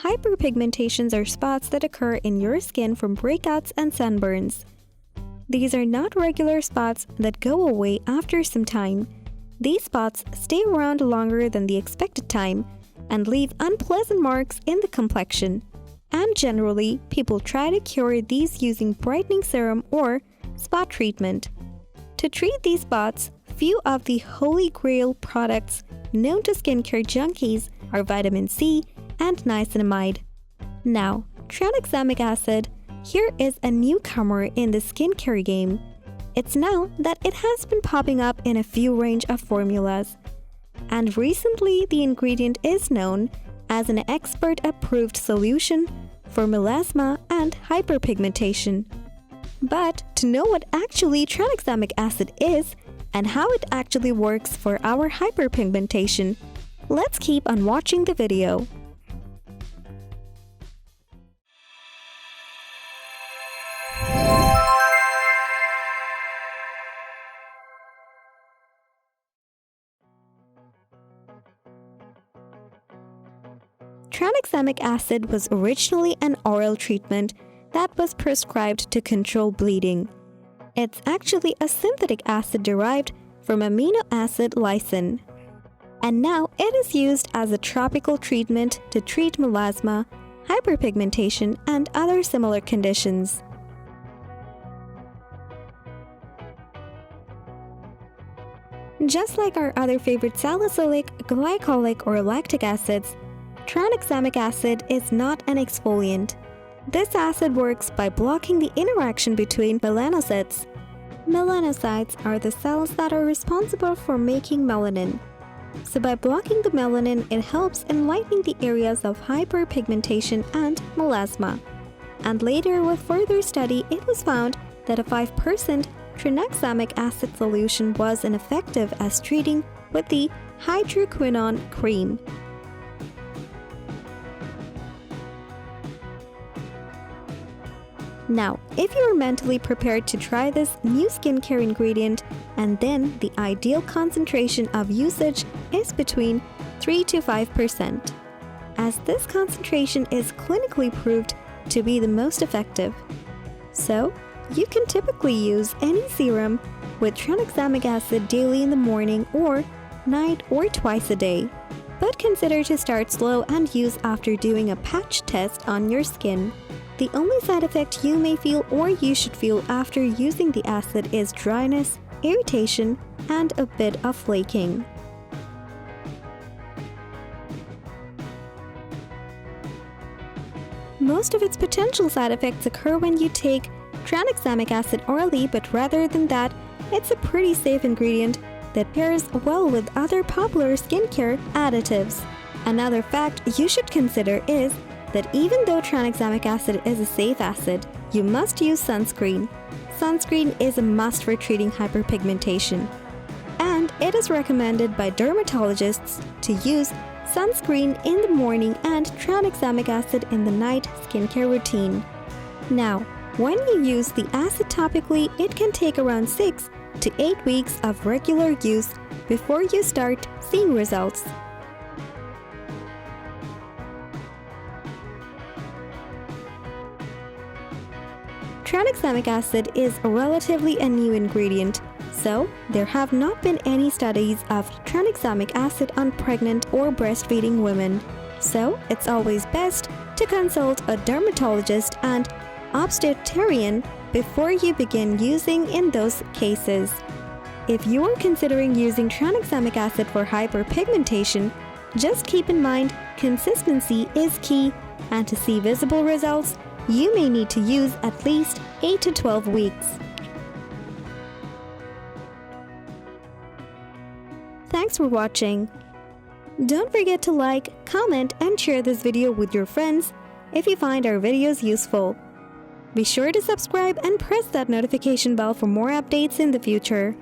Hyperpigmentations are spots that occur in your skin from breakouts and sunburns. These are not regular spots that go away after some time. These spots stay around longer than the expected time and leave unpleasant marks in the complexion. And generally, people try to cure these using brightening serum or spot treatment. To treat these spots, few of the holy grail products known to skincare junkies are vitamin C and niacinamide. Now, tranexamic acid, here is a newcomer in the skincare game. It's now that it has been popping up in a few range of formulas. And recently, the ingredient is known as an expert-approved solution for melasma and hyperpigmentation. But to know what actually tranexamic acid is and how it actually works for our hyperpigmentation, let's keep on watching the video. Tranexamic acid was originally an oral treatment that was prescribed to control bleeding. It's actually a synthetic acid derived from amino acid lysine. And now it is used as a topical treatment to treat melasma, hyperpigmentation, and other similar conditions. Just like our other favorite salicylic, glycolic, or lactic acids, tranexamic acid is not an exfoliant. This acid works by blocking the interaction between melanocytes. Melanocytes are the cells that are responsible for making melanin. So by blocking the melanin, it helps in lightening the areas of hyperpigmentation and melasma. And later, with further study, it was found that a 5% tranexamic acid solution was ineffective as treating with the hydroquinone cream. Now, if you are mentally prepared to try this new skincare ingredient, and then the ideal concentration of usage is between 3 to 5%, as this concentration is clinically proved to be the most effective. So, you can typically use any serum with tranexamic acid daily in the morning or night or twice a day. But consider to start slow and use after doing a patch test on your skin. The only side effect you may feel or you should feel after using the acid is dryness, irritation, and a bit of flaking. Most of its potential side effects occur when you take tranexamic acid orally, but rather than that, it's a pretty safe ingredient that pairs well with other popular skincare additives. Another fact you should consider is that even though tranexamic acid is a safe acid, you must use sunscreen. Sunscreen is a must for treating hyperpigmentation. And it is recommended by dermatologists to use sunscreen in the morning and tranexamic acid in the night skincare routine. Now, when you use the acid topically, it can take around 6 to 8 weeks of regular use before you start seeing results. Tranexamic acid is relatively a new ingredient, so there have not been any studies of tranexamic acid on pregnant or breastfeeding women. So it's always best to consult a dermatologist and obstetrician before you begin using in those cases. If you are considering using tranexamic acid for hyperpigmentation, just keep in mind consistency is key, and to see visible results, you may need to use at least 8 to 12 weeks. Thanks for watching. Don't forget to like, comment, and share this video with your friends if you find our videos useful. Be sure to subscribe and press that notification bell for more updates in the future.